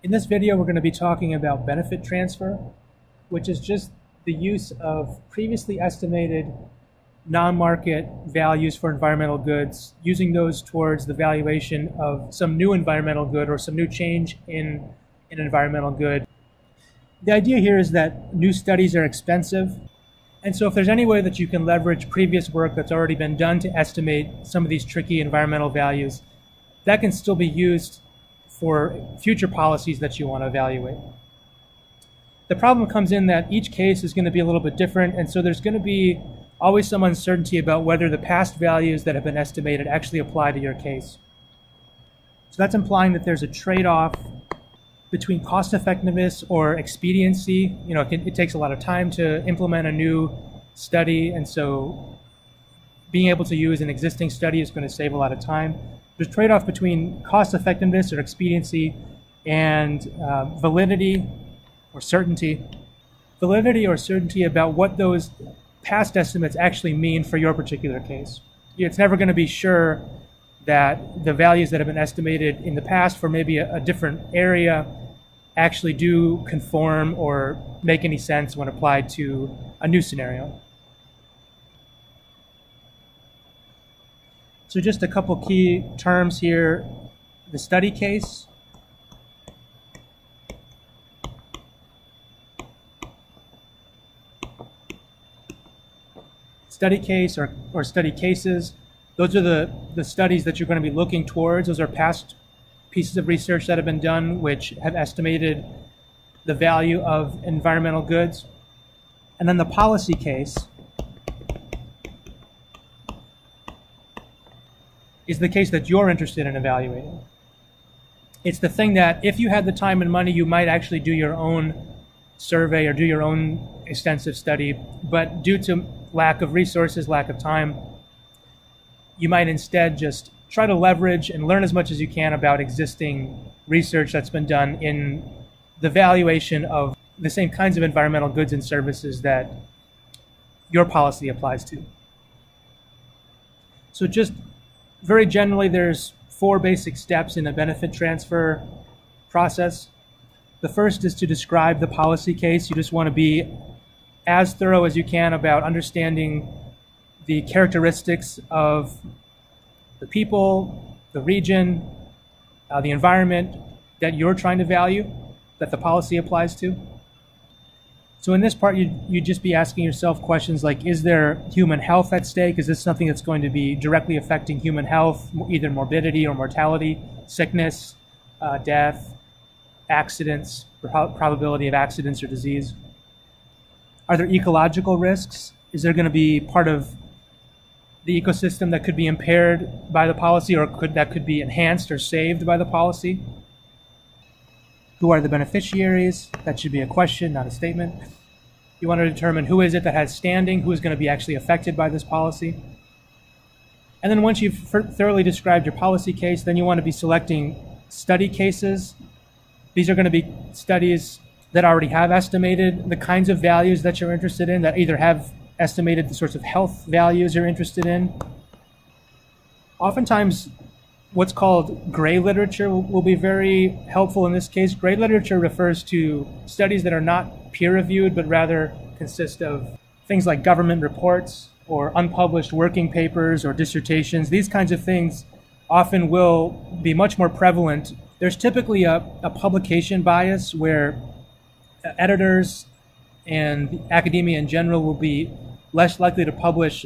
In this video, we're going to be talking about benefit transfer, which is just the use of previously estimated non-market values for environmental goods, using those towards the valuation of some new environmental good or some new change in an environmental good. The idea here is that new studies are expensive, and so if there's any way that you can leverage previous work that's already been done to estimate some of these tricky environmental values, that can still be used for future policies that you want to evaluate. The problem comes in that each case is going to be a little bit different, and so there's going to be always some uncertainty about whether the past values that have been estimated actually apply to your case. So that's implying that there's a trade-off between cost effectiveness or expediency. You know, it takes a lot of time to implement a new study, and so being able to use an existing study is going to save a lot of time. There's a trade-off between cost effectiveness or expediency and validity or certainty. Validity or certainty about what those past estimates actually mean for your particular case. It's never going to be sure that the values that have been estimated in the past for maybe a different area actually do conform or make any sense when applied to a new scenario. So just a couple key terms here. The study case. Study case or study cases. Those are the studies that you're going to be looking towards. Those are past pieces of research that have been done which have estimated the value of environmental goods. And then the policy case is the case that you're interested in evaluating. It's the thing that if you had the time and money, you might actually do your own survey or do your own extensive study, but due to lack of resources, lack of time, you might instead just try to leverage and learn as much as you can about existing research that's been done in the valuation of the same kinds of environmental goods and services that your policy applies to. So just very generally, there's 4 basic steps in a benefit transfer process. The first is to describe the policy case. You just want to be as thorough as you can about understanding the characteristics of the people, the region, the environment that you're trying to value, that the policy applies to. So in this part, you'd just be asking yourself questions like, is there human health at stake? Is this something that's going to be directly affecting human health, either morbidity or mortality, sickness, death, accidents, probability of accidents or disease? Are there ecological risks? Is there going to be part of the ecosystem that could be impaired by the policy or that could be enhanced or saved by the policy? Who are the beneficiaries? That should be a question, not a statement. You want to determine who is it that has standing, who is going to be actually affected by this policy. And then once you've thoroughly described your policy case, then you want to be selecting study cases. These are going to be studies that already have estimated the kinds of values that you're interested in, that either have estimated the sorts of health values you're interested in. Oftentimes, what's called gray literature will be very helpful in this case. Gray literature refers to studies that are not peer-reviewed, but rather consist of things like government reports or unpublished working papers or dissertations. These kinds of things often will be much more prevalent. There's typically a publication bias where editors and academia in general will be less likely to publish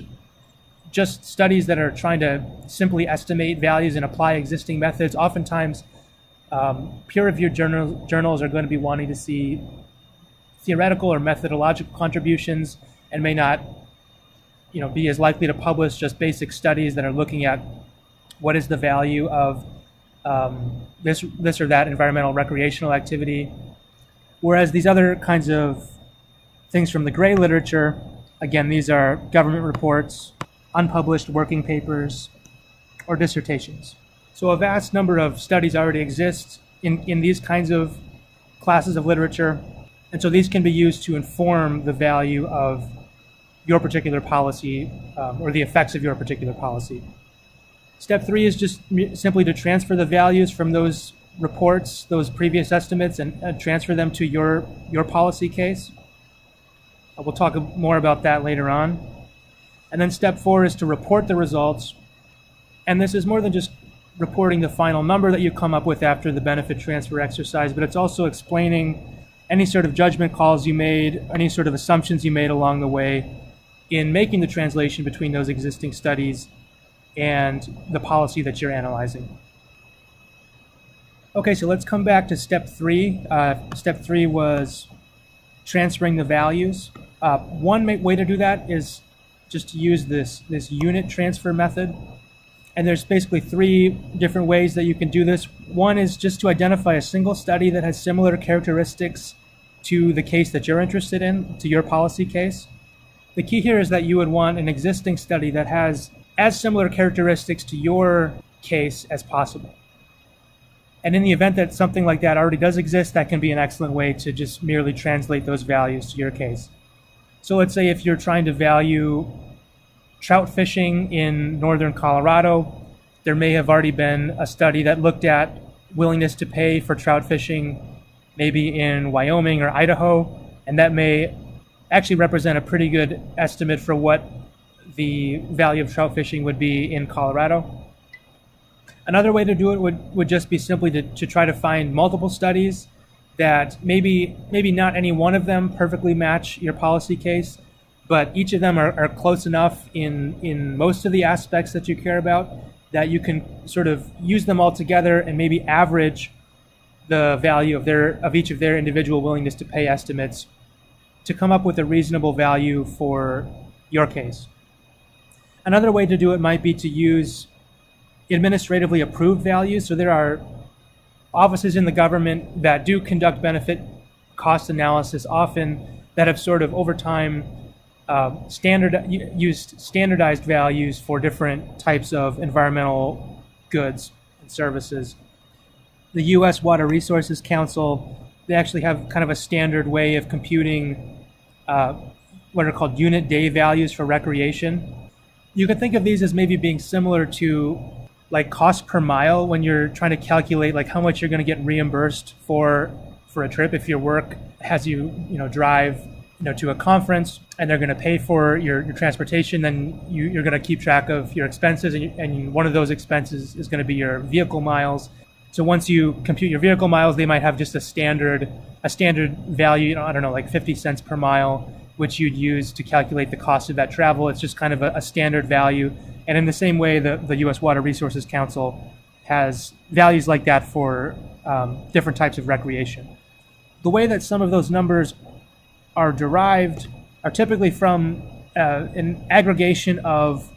just studies that are trying to simply estimate values and apply existing methods. Oftentimes, peer-reviewed journals are going to be wanting to see theoretical or methodological contributions and may not, be as likely to publish just basic studies that are looking at what is the value of this or that environmental recreational activity. Whereas these other kinds of things from the gray literature, again, these are government reports, unpublished working papers, or dissertations. So a vast number of studies already exist in these kinds of classes of literature, and so these can be used to inform the value of your particular policy or the effects of your particular policy. Step 3 is just simply to transfer the values from those reports those previous estimates and transfer them to your policy case. We'll talk more about that later on. And then step 4 is to report the results. And this is more than just reporting the final number that you come up with after the benefit transfer exercise, but it's also explaining any sort of judgment calls you made, any sort of assumptions you made along the way in making the translation between those existing studies and the policy that you're analyzing. Okay, so let's come back to step 3. Step 3 was transferring the values. One way to do that is just to use this unit transfer method. And there's basically 3 different ways that you can do this. One is just to identify a single study that has similar characteristics to the case that you're interested in, to your policy case. The key here is that you would want an existing study that has as similar characteristics to your case as possible. And in the event that something like that already does exist, that can be an excellent way to just merely translate those values to your case. So let's say if you're trying to value trout fishing in northern Colorado, there may have already been a study that looked at willingness to pay for trout fishing maybe in Wyoming or Idaho, and that may actually represent a pretty good estimate for what the value of trout fishing would be in Colorado. Another way to do it would just be simply to try to find multiple studies that maybe not any one of them perfectly match your policy case, but each of them are close enough in most of the aspects that you care about that you can sort of use them all together and maybe average the value of each of their individual willingness to pay estimates to come up with a reasonable value for your case. Another way to do it might be to use administratively approved values. So there are offices in the government that do conduct benefit cost analysis often that have sort of over time used standardized values for different types of environmental goods and services. The U.S. Water Resources Council, they actually have kind of a standard way of computing what are called unit day values for recreation. You could think of these as maybe being similar to like cost per mile when you're trying to calculate like how much you're going to get reimbursed for a trip. If your work has you drive to a conference and they're going to pay for your transportation, then you're going to keep track of your expenses, and one of those expenses is going to be your vehicle miles. So once you compute your vehicle miles, they might have just a standard value, I don't know, like 50 cents per mile, which you'd use to calculate the cost of that travel. It's just kind of a standard value. And in the same way, the U.S. Water Resources Council has values like that for different types of recreation. The way that some of those numbers are derived are typically from an aggregation of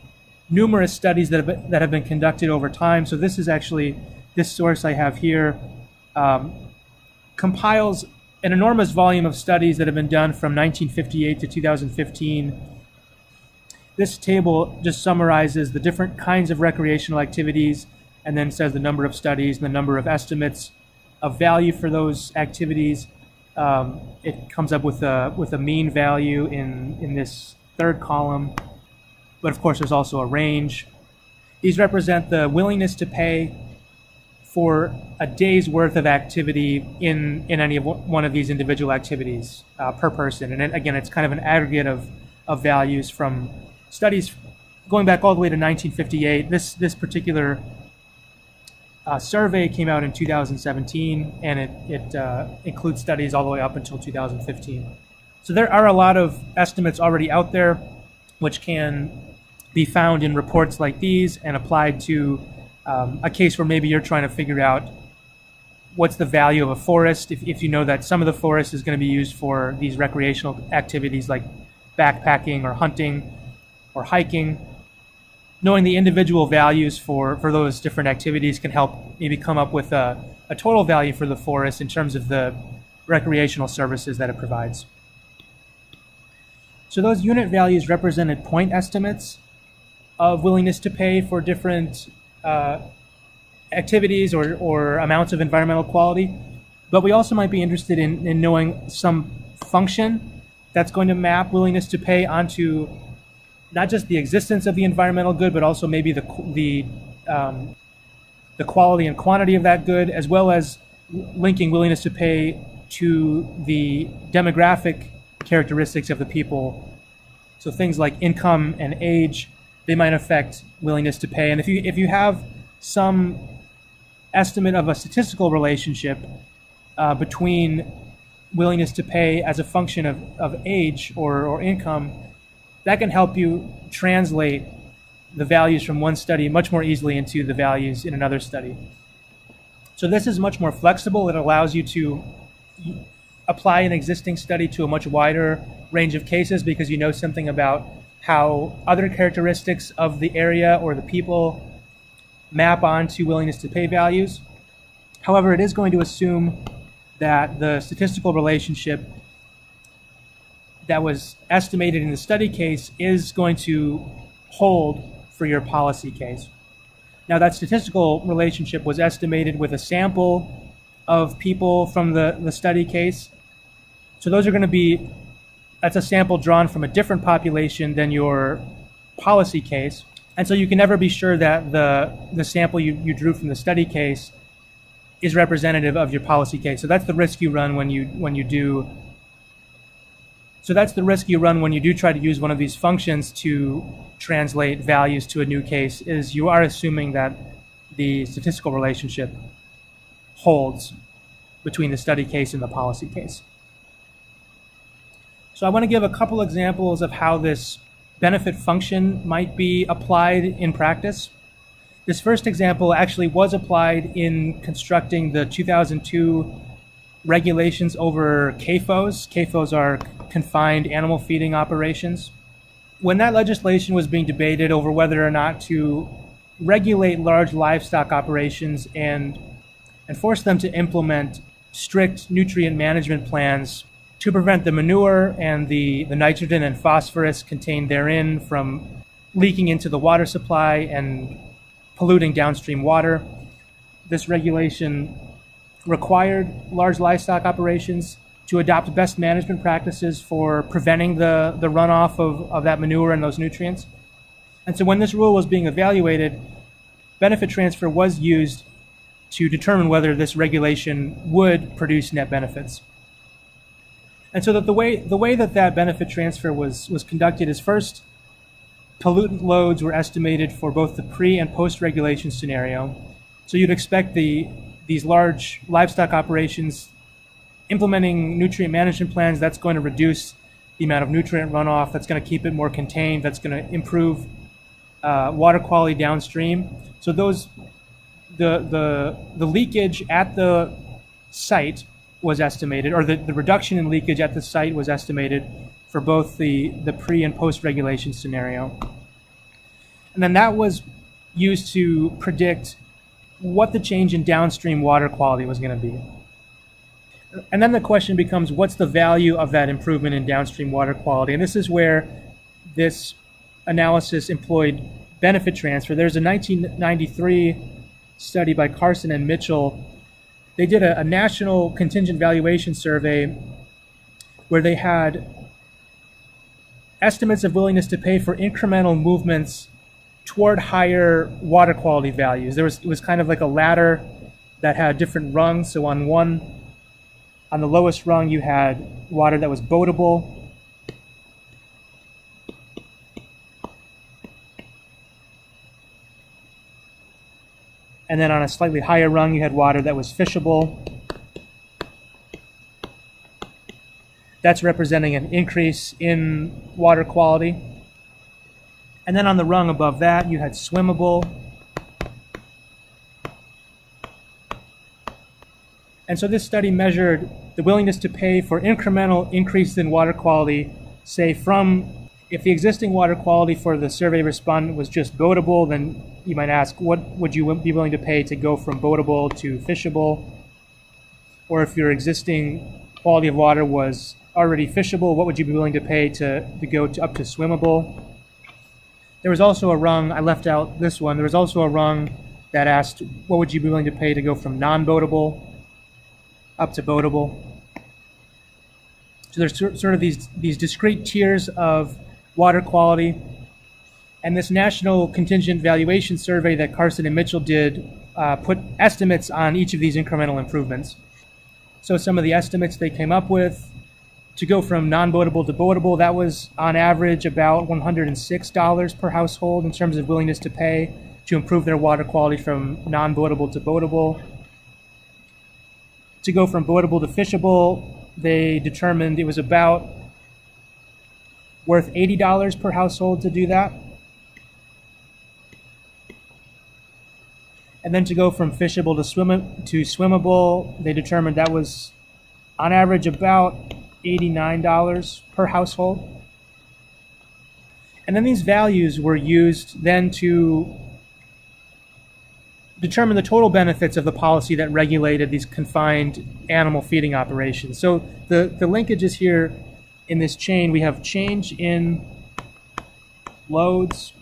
numerous studies that have been conducted over time. So this is actually, this source I have here compiles an enormous volume of studies that have been done from 1958 to 2015. This table just summarizes the different kinds of recreational activities and then says the number of studies and the number of estimates of value for those activities. It comes up with a mean value in this third column, but of course there's also a range. These represent the willingness to pay for a day's worth of activity in any of one of these individual activities per person. And again, it's kind of an aggregate of values from studies going back all the way to 1958. This particular survey came out in 2017, and it includes studies all the way up until 2015. So there are a lot of estimates already out there which can be found in reports like these and applied to a case where maybe you're trying to figure out what's the value of a forest, if you know that some of the forest is going to be used for these recreational activities like backpacking or hunting or hiking. Knowing the individual values for those different activities can help maybe come up with a total value for the forest in terms of the recreational services that it provides. So those unit values represented point estimates of willingness to pay for different activities or amounts of environmental quality, but we also might be interested in knowing some function that's going to map willingness to pay onto not just the existence of the environmental good, but also maybe the quality and quantity of that good, as well as linking willingness to pay to the demographic characteristics of the people. So things like income and age, they might affect willingness to pay. And if you have some estimate of a statistical relationship between willingness to pay as a function of age or income, that can help you translate the values from one study much more easily into the values in another study. So this is much more flexible. It allows you to apply an existing study to a much wider range of cases because you know something about how other characteristics of the area or the people map onto willingness to pay values. However, it is going to assume that the statistical relationship that was estimated in the study case is going to hold for your policy case. Now, that statistical relationship was estimated with a sample of people from the study case. So those are going to be, that's a sample drawn from a different population than your policy case. And so you can never be sure that the sample you drew from the study case is representative of your policy case. So that's the risk you run when you do. So that's the risk you run when you do try to use one of these functions to translate values to a new case, is you are assuming that the statistical relationship holds between the study case and the policy case. So I want to give a couple examples of how this benefit function might be applied in practice. This first example actually was applied in constructing the 2002 regulations over CAFOs. CAFOs are confined animal feeding operations. When that legislation was being debated over whether or not to regulate large livestock operations and force them to implement strict nutrient management plans to prevent the manure and the nitrogen and phosphorus contained therein from leaking into the water supply and polluting downstream water, this regulation required large livestock operations to adopt best management practices for preventing the runoff of that manure and those nutrients. And so when this rule was being evaluated, benefit transfer was used to determine whether this regulation would produce net benefits. And so that the way that benefit transfer was conducted is, first, pollutant loads were estimated for both the pre and post-regulation scenario. So you'd expect these large livestock operations implementing nutrient management plans, that's going to reduce the amount of nutrient runoff, that's going to keep it more contained, that's going to improve water quality downstream. So the leakage at the site was estimated, or the reduction in leakage at the site was estimated for both the pre and post regulation scenario. And then that was used to predict what the change in downstream water quality was going to be. And then the question becomes, what's the value of that improvement in downstream water quality? And this is where this analysis employed benefit transfer. There's a 1993 study by Carson and Mitchell. They did a national contingent valuation survey where they had estimates of willingness to pay for incremental movements toward higher water quality values. It was kind of like a ladder that had different rungs. So on the lowest rung, you had water that was boatable. And then on a slightly higher rung, you had water that was fishable. That's representing an increase in water quality. And then on the rung above that, you had swimmable. And so this study measured the willingness to pay for incremental increase in water quality, say if the existing water quality for the survey respondent was just boatable, then you might ask, what would you be willing to pay to go from boatable to fishable? Or if your existing quality of water was already fishable, what would you be willing to pay to go up to swimmable? There was also a rung, I left out this one, there was also a rung that asked, what would you be willing to pay to go from non-boatable up to boatable? So there's sort of these discrete tiers of water quality. And this national contingent valuation survey that Carson and Mitchell did put estimates on each of these incremental improvements. So some of the estimates they came up with, to go from non-boatable to boatable, that was on average about $106 per household in terms of willingness to pay to improve their water quality from non-boatable to boatable. To go from boatable to fishable, they determined it was about worth $80 per household to do that. And then to go from fishable to swimmable, they determined that was on average about $89 per household. And then these values were used then to determine the total benefits of the policy that regulated these confined animal feeding operations. So the linkages here in this chain, we have change in loads.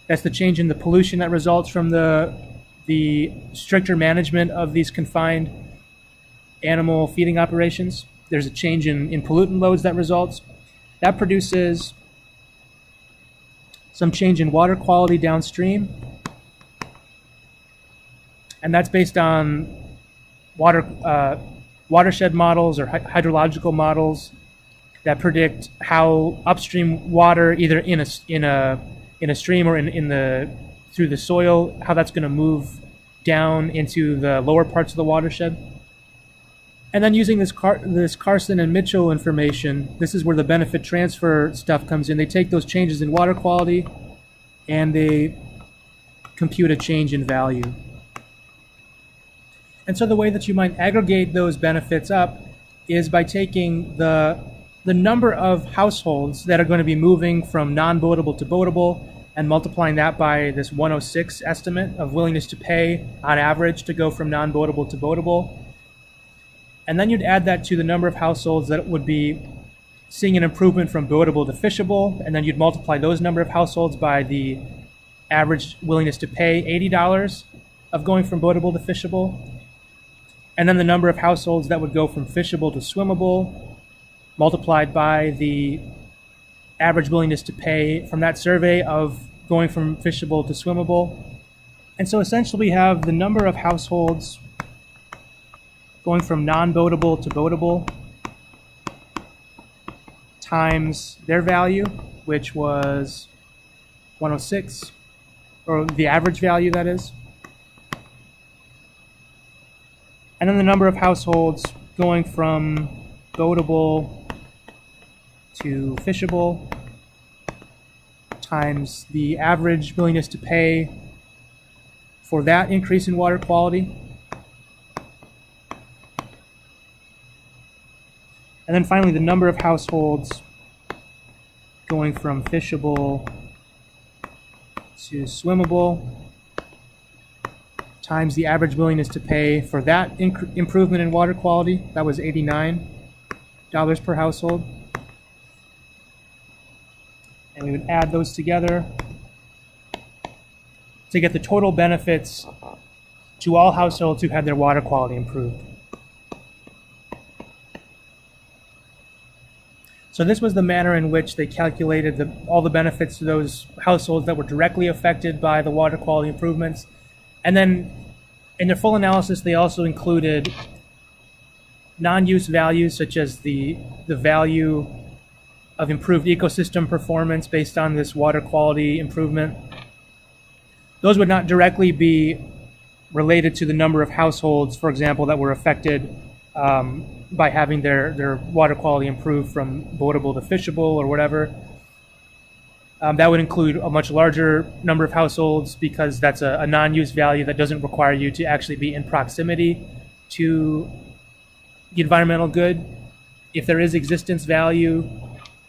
That's the change in the pollution that results from the stricter management of these confined animal feeding operations. There's a change in pollutant loads that results. That produces some change in water quality downstream. And that's based on watershed models or hydrological models that predict how upstream water, either in a stream or through the soil, how that's going to move down into the lower parts of the watershed. And then using this Carson and Mitchell information, this is where the benefit transfer stuff comes in. They take those changes in water quality and they compute a change in value. And so the way that you might aggregate those benefits up is by taking the number of households that are going to be moving from non-boatable to boatable and multiplying that by this 106 estimate of willingness to pay on average to go from non-boatable to boatable. And then you'd add that to the number of households that would be seeing an improvement from boatable to fishable, and then you'd multiply those number of households by the average willingness to pay, $80 of going from boatable to fishable. And then the number of households that would go from fishable to swimmable, multiplied by the average willingness to pay from that survey of going from fishable to swimmable. And so essentially we have the number of households going from non-boatable to boatable times their value, which was 106, or the average value, that is. And then the number of households going from boatable to fishable times the average willingness to pay for that increase in water quality. And then finally, the number of households going from fishable to swimmable times the average willingness to pay for that improvement in water quality. That was $89 per household. And we would add those together to get the total benefits to all households who had their water quality improved. So this was the manner in which they calculated all the benefits to those households that were directly affected by the water quality improvements. And then in their full analysis, they also included non-use values, such as the value of improved ecosystem performance based on this water quality improvement. Those would not directly be related to the number of households, for example, that were affected by having their water quality improved from boatable to fishable or whatever. That would include a much larger number of households, because that's a non-use value that doesn't require you to actually be in proximity to the environmental good. If there is existence value,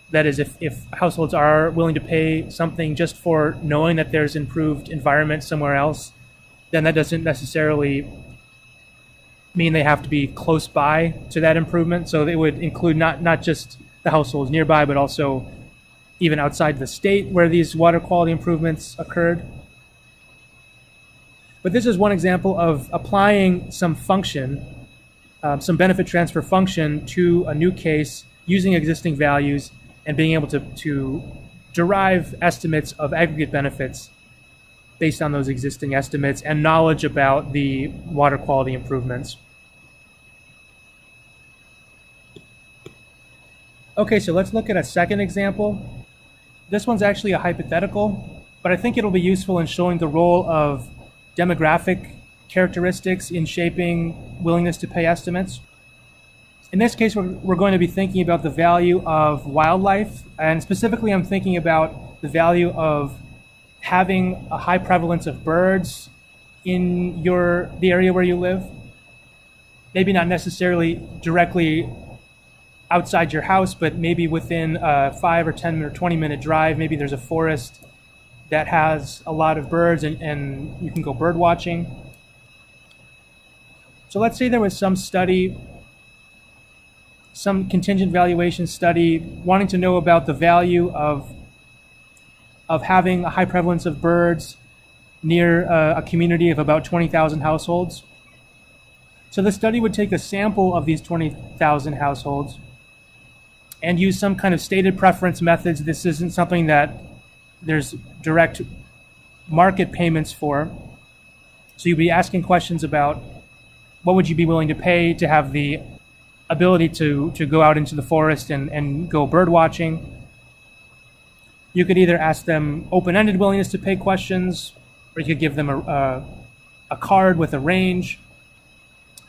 that is, if households are willing to pay something just for knowing that there's improved environment somewhere else, then that doesn't necessarily mean they have to be close by to that improvement. So they would include not just the households nearby, but also even outside the state where these water quality improvements occurred. But this is one example of applying some function, some benefit transfer function to a new case using existing values and being able to derive estimates of aggregate benefits based on those existing estimates and knowledge about the water quality improvements. Okay, so let's look at a second example. This one's actually a hypothetical, but I think it'll be useful in showing the role of demographic characteristics in shaping willingness to pay estimates. In this case, we're going to be thinking about the value of wildlife, and specifically I'm thinking about the value of having a high prevalence of birds in the area where you live. Maybe not necessarily directly outside your house, but maybe within a 5 or 10 or 20 minute drive. Maybe there's a forest that has a lot of birds and you can go bird watching. So let's say there was some study, some contingent valuation study wanting to know about the value of having a high prevalence of birds near a community of about 20,000 households. So the study would take a sample of these 20,000 households and use some kind of stated preference methods. This isn't something that there's direct market payments for. So you'd be asking questions about what would you be willing to pay to have the ability to go out into the forest and go bird watching. You could either ask them open-ended willingness to pay questions, or you could give them a card with a range,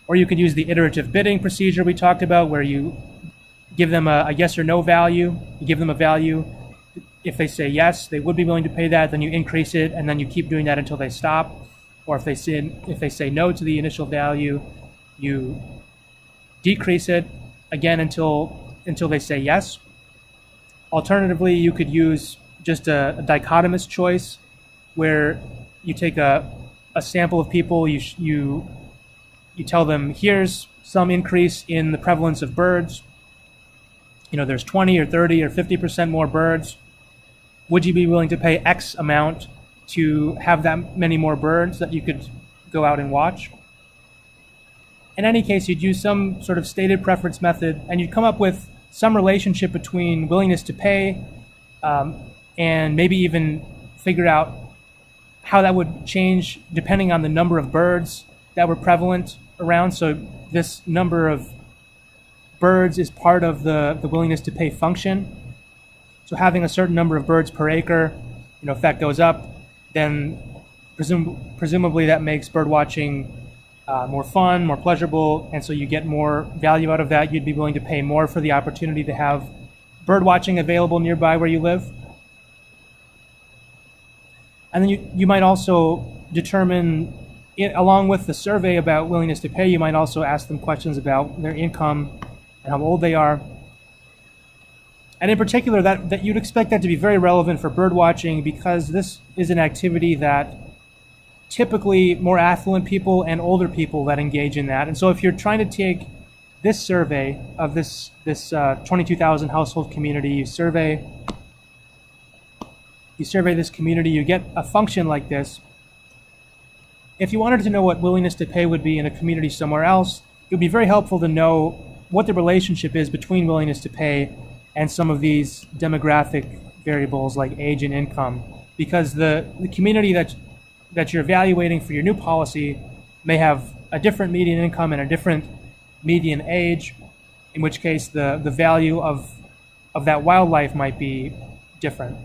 or you could use the iterative bidding procedure we talked about, where you give them a yes or no value. You give them a value. If they say yes, they would be willing to pay that, then you increase it, and then you keep doing that until they stop. Or if they say no to the initial value, you decrease it again until they say yes. Alternatively, you could use just a dichotomous choice where you take a sample of people, you tell them, here's some increase in the prevalence of birds. You know, there's 20 or 30 or 50% more birds. Would you be willing to pay X amount to have that many more birds that you could go out and watch? In any case, you'd use some sort of stated preference method, and you'd come up with some relationship between willingness to pay and maybe even figure out how that would change depending on the number of birds that were prevalent around. So this number of birds is part of the willingness to pay function. So having a certain number of birds per acre, if that goes up, then presumably that makes bird watching more fun, more pleasurable, and so you get more value out of that. You'd be willing to pay more for the opportunity to have bird watching available nearby where you live. And then you might also determine, along with the survey about willingness to pay, you might also ask them questions about their income and how old they are. And in particular, that you'd expect that to be very relevant for bird watching, because this is an activity that typically more affluent people and older people that engage in that. And so if you're trying to take this survey of this 22,000 household community, you survey this community, you get a function like this. If you wanted to know what willingness to pay would be in a community somewhere else, it would be very helpful to know what the relationship is between willingness to pay and some of these demographic variables like age and income, because the community that you're evaluating for your new policy may have a different median income and a different median age, in which case the value of that wildlife might be different.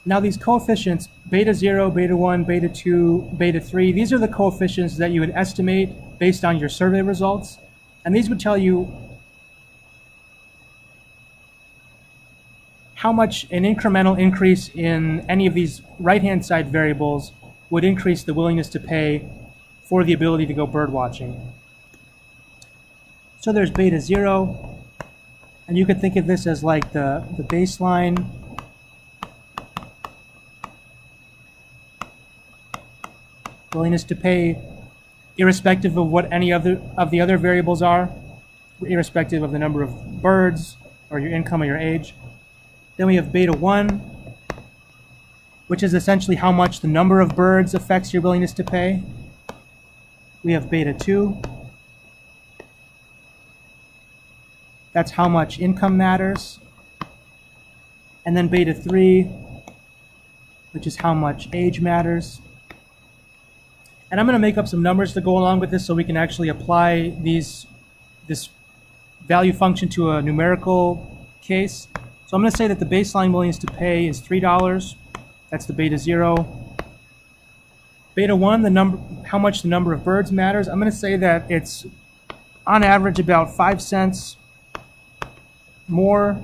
Now these coefficients, beta 0, beta 1, beta 2, beta 3, these are the coefficients that you would estimate based on your survey results. And these would tell you how much an incremental increase in any of these right-hand side variables would increase the willingness to pay for the ability to go bird watching. So there's beta 0, and you could think of this as like the baseline. Willingness to pay irrespective of what any of the other variables are, irrespective of the number of birds or your income or your age. Then we have beta 1, which is essentially how much the number of birds affects your willingness to pay. We have beta 2. That's how much income matters. And then beta 3 which is how much age matters. And I'm going to make up some numbers to go along with this so we can actually apply this value function to a numerical case. So I'm going to say that the baseline willingness to pay is $3. That's the beta 0. Beta 1, how much the number of birds matters. I'm going to say that it's on average about 5 cents more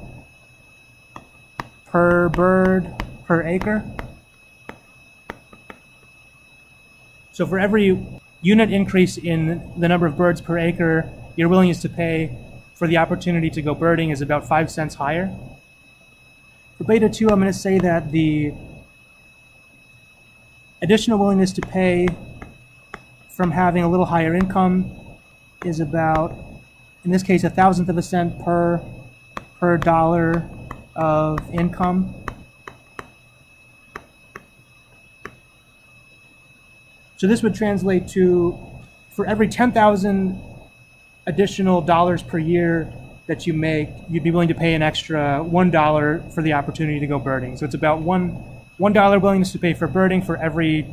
per bird per acre. So for every unit increase in the number of birds per acre, your willingness to pay for the opportunity to go birding is about 5 cents higher. For beta 2, I'm going to say that the additional willingness to pay from having a little higher income is about, in this case, 1/1000th of a cent per dollar of income. So this would translate to, for every 10,000 additional dollars per year that you make, you'd be willing to pay an extra $1 for the opportunity to go birding. So it's about $1 willingness to pay for birding for every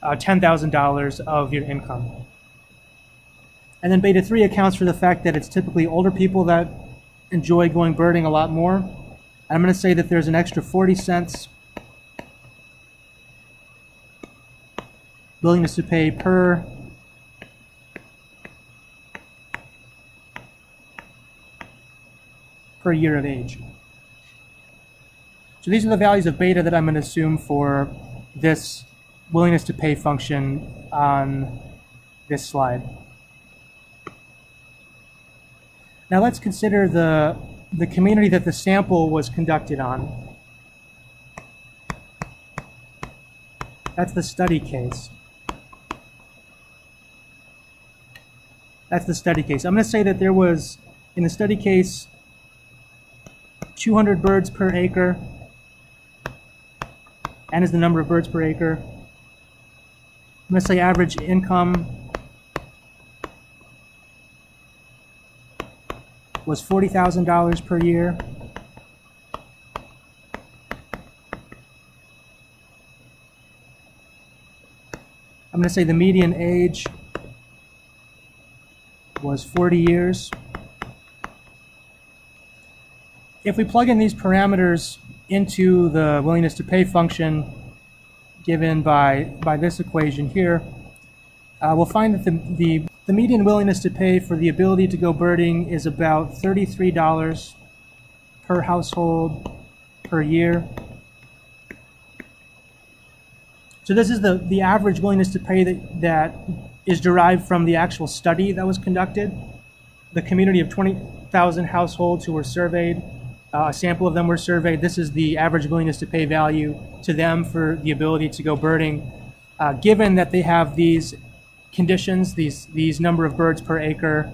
$10,000 of your income. And then beta 3 accounts for the fact that it's typically older people that enjoy going birding a lot more. And I'm going to say that there's an extra 40 cents willingness to pay per year of age. So these are the values of beta that I'm going to assume for this willingness to pay function on this slide. Now let's consider the community that the sample was conducted on. That's the study case. That's the study case. I'm going to say that there was, in the study case, 200 birds per acre. N is the number of birds per acre. I'm going to say average income was $40,000 per year. I'm going to say the median age was 40 years. If we plug in these parameters into the willingness to pay function given by this equation here, we'll find that the median willingness to pay for the ability to go birding is about $33 per household per year. So this is the average willingness to pay that is derived from the actual study that was conducted. The community of 20,000 households who were surveyed, a sample of them were surveyed. This is the average willingness to pay value to them for the ability to go birding, given that they have these conditions, these number of birds per acre,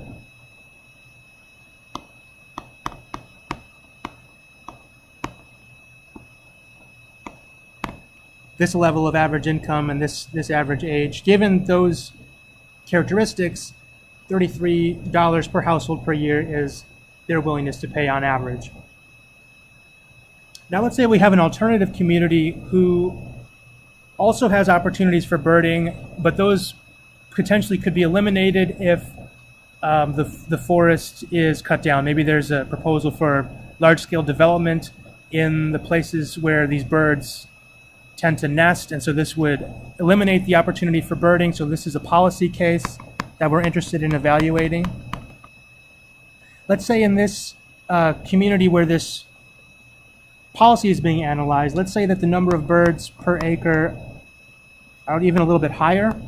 this level of average income, and this average age. Given those characteristics, $33 per household per year is their willingness to pay on average. Now let's say we have an alternative community who also has opportunities for birding, but those potentially could be eliminated if the forest is cut down. Maybe there's a proposal for large-scale development in the places where these birds tend to nest, and so this would eliminate the opportunity for birding. So this is a policy case that we're interested in evaluating. Let's say in this community where this policy is being analyzed, let's say that the number of birds per acre are even a little bit higher.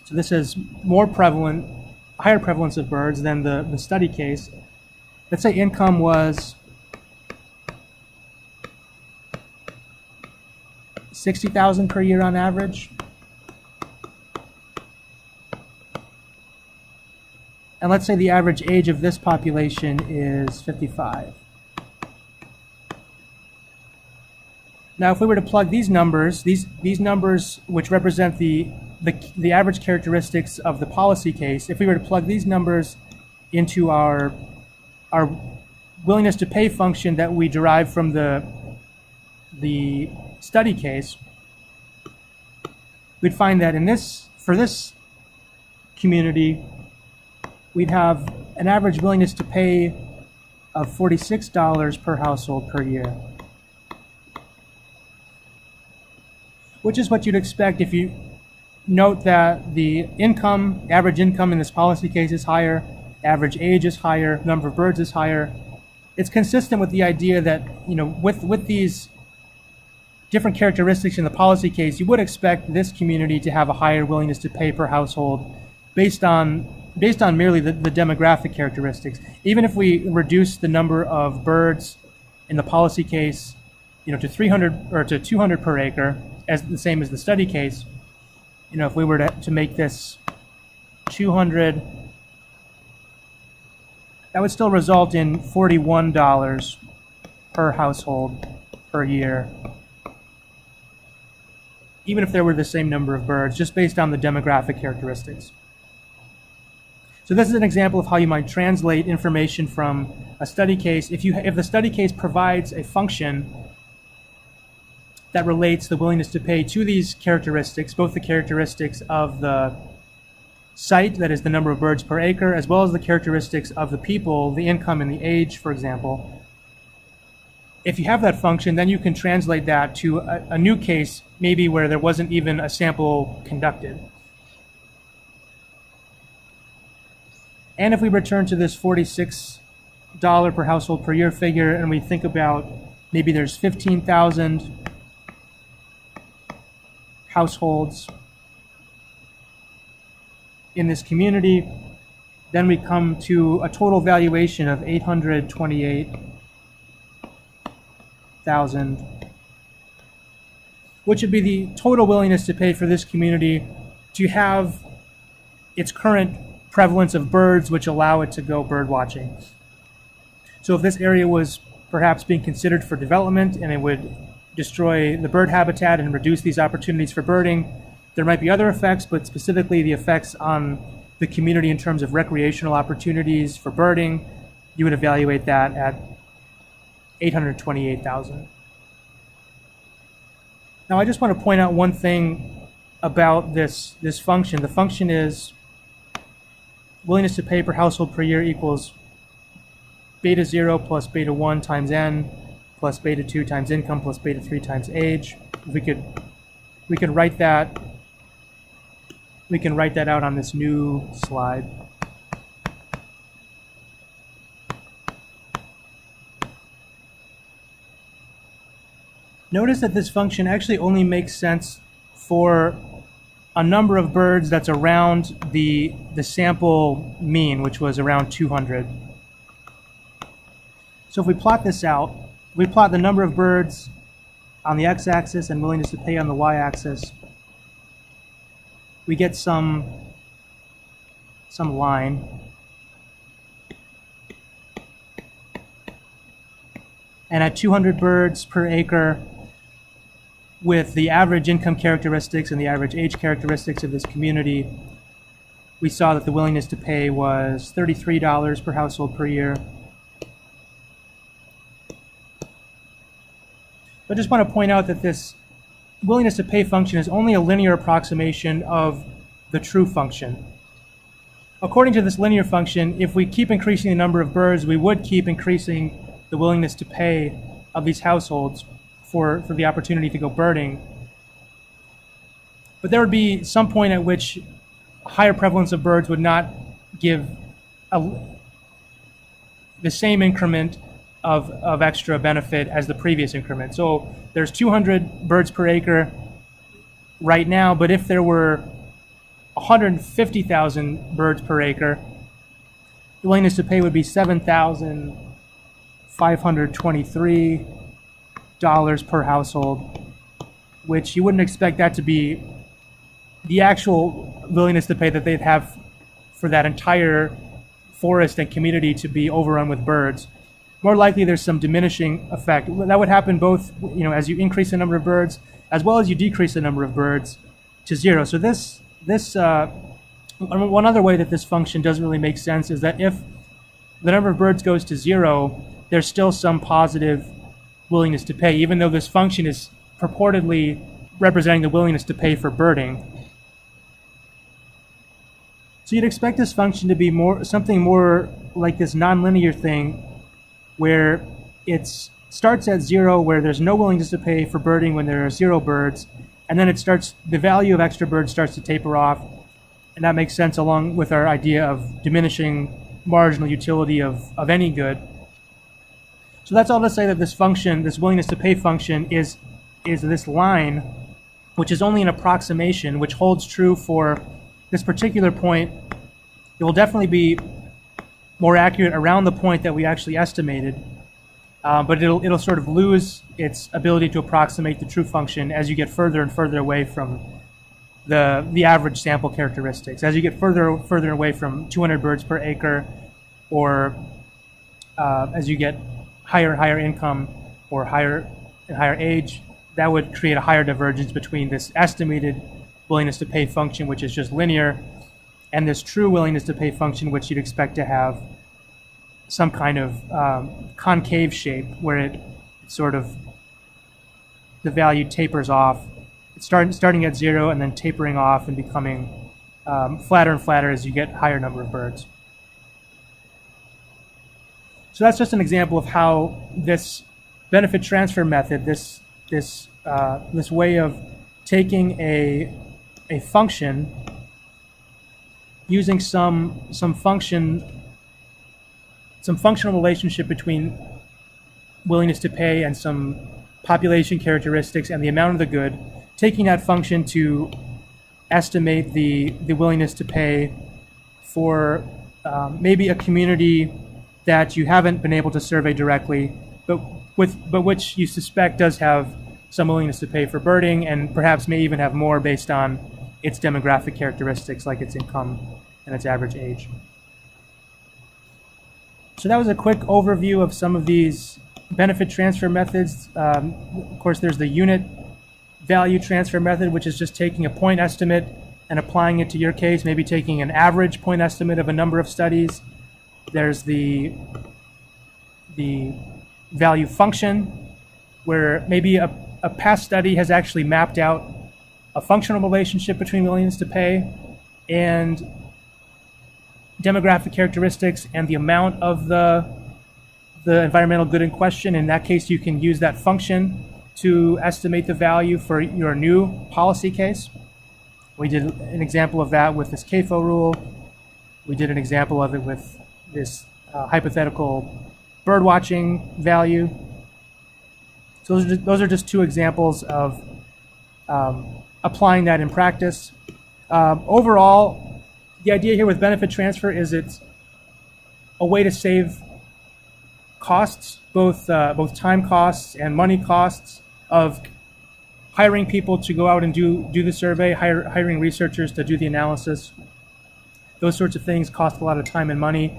So this is higher prevalence of birds than the study case. Let's say income was $60,000 per year on average. And let's say the average age of this population is 55. Now, if we were to plug these numbers, these numbers which represent the average characteristics of the policy case, if we were to plug these numbers into our willingness to pay function that we derive from the study case, we'd find that for this community, we'd have an average willingness to pay of $46 per household per year, which is what you'd expect if you note that the average income in this policy case is higher, average age is higher, number of birds is higher. It's consistent with the idea that, with these different characteristics in the policy case, you would expect this community to have a higher willingness to pay per household based on merely the demographic characteristics. Even if we reduce the number of birds in the policy case, to 300 or to 200 per acre, as the same as the study case, if we were to make this 200, that would still result in $41 per household per year, even if there were the same number of birds, just based on the demographic characteristics. So this is an example of how you might translate information from a study case. If the study case provides a function that relates the willingness to pay to these characteristics, both the characteristics of the site, that is the number of birds per acre, as well as the characteristics of the people, the income and the age, for example. If you have that function, then you can translate that to a new case, maybe where there wasn't even a sample conducted. And if we return to this $46 per household per year figure, and we think about maybe there's 15,000 households in this community, then we come to a total valuation of $828,000, which would be the total willingness to pay for this community to have its current prevalence of birds which allow it to go bird watching. So if this area was perhaps being considered for development and it would destroy the bird habitat and reduce these opportunities for birding, there might be other effects, but specifically the effects on the community in terms of recreational opportunities for birding, you would evaluate that at $828,000. Now I just want to point out one thing about this function. The function is willingness to pay per household per year equals beta 0 plus beta 1 times n plus beta 2 times income plus beta 3 times age. We could write that. We can write that out on this new slide. Notice that this function actually only makes sense for a number of birds that's around the sample mean, which was around 200. So if we plot this out, we plot the number of birds on the x-axis and willingness to pay on the y-axis. We get some line. And at 200 birds per acre, with the average income characteristics and the average age characteristics of this community, we saw that the willingness to pay was $33 per household per year. I just want to point out that this willingness to pay function is only a linear approximation of the true function. According to this linear function, if we keep increasing the number of birds, we would keep increasing the willingness to pay of these households for the opportunity to go birding. But there would be some point at which higher prevalence of birds would not give the same increment of extra benefit as the previous increment. So there's 200 birds per acre right now, but if there were 150,000 birds per acre, the willingness to pay would be $7,523 per household, which you wouldn't expect that to be the actual willingness to pay that they'd have for that entire forest and community to be overrun with birds. More likely there's some diminishing effect. That would happen both, as you increase the number of birds, as well as you decrease the number of birds to zero. So one other way that this function doesn't really make sense is that if the number of birds goes to zero, there's still some positive willingness to pay, even though this function is purportedly representing the willingness to pay for birding. So you'd expect this function to be something more like this nonlinear thing where it starts at 0, where there's no willingness to pay for birding when there are 0 birds, and then the value of extra birds starts to taper off, and that makes sense along with our idea of diminishing marginal utility of any good. So that's all to say that this function, this willingness to pay function, is this line, which is only an approximation, which holds true for this particular point. It will definitely be more accurate around the point that we actually estimated, but it'll sort of lose its ability to approximate the true function as you get further and further away from the average sample characteristics. As you get further away from 200 birds per acre, or as you get higher and higher income or higher and higher age, that would create a higher divergence between this estimated willingness to pay function, which is just linear, and this true willingness to pay function, which you'd expect to have some kind of concave shape where it sort of, the value tapers off. It's starting at 0 and then tapering off and becoming flatter and flatter as you get higher number of birds. So that's just an example of how this benefit transfer method, this way of taking a function, using some functional relationship between willingness to pay and some population characteristics and the amount of the good, taking that function to estimate the willingness to pay for maybe a community that you haven't been able to survey directly, but which you suspect does have some willingness to pay for birding, and perhaps may even have more based on its demographic characteristics, like its income and its average age. So that was a quick overview of some of these benefit transfer methods. Of course, there's the unit value transfer method, which is just taking a point estimate and applying it to your case, maybe taking an average point estimate of a number of studies. There's the value function, where maybe a past study has actually mapped out a functional relationship between willingness to pay and demographic characteristics and the amount of the environmental good in question. In that case, you can use that function to estimate the value for your new policy case. We did an example of that with this CAFO rule. We did an example of it with this hypothetical birdwatching value. So those are just two examples of applying that in practice. Overall, the idea here with benefit transfer is it's a way to save costs, both time costs and money costs of hiring people to go out and do the survey, hiring researchers to do the analysis. Those sorts of things cost a lot of time and money.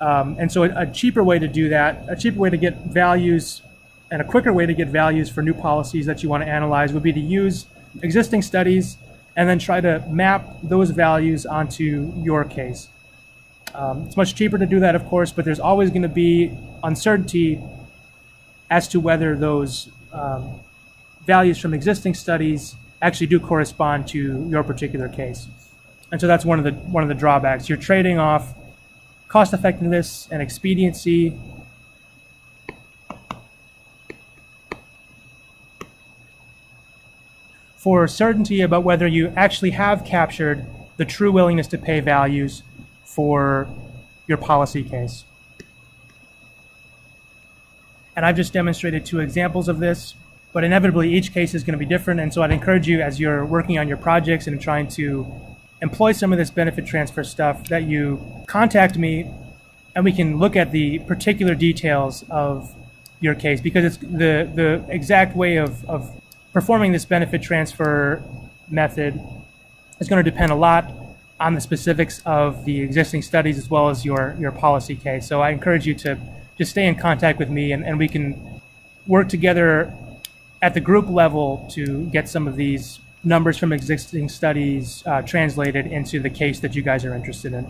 And so a cheaper way to do that, a cheaper way to get values and a quicker way to get values for new policies that you want to analyze would be to use existing studies and then try to map those values onto your case. It's much cheaper to do that, of course, but there's always going to be uncertainty as to whether those values from existing studies actually do correspond to your particular case. And so that's one of the drawbacks. You're trading off cost effectiveness and expediency for certainty about whether you actually have captured the true willingness to pay values for your policy case. And I've just demonstrated two examples of this, but inevitably each case is going to be different, and so I'd encourage you, as you're working on your projects and trying to employ some of this benefit transfer stuff, that you contact me and we can look at the particular details of your case, because it's the exact way of performing this benefit transfer method is going to depend a lot on the specifics of the existing studies as well as your policy case. So I encourage you to just stay in contact with me, and we can work together at the group level to get some of these numbers from existing studies translated into the case that you guys are interested in.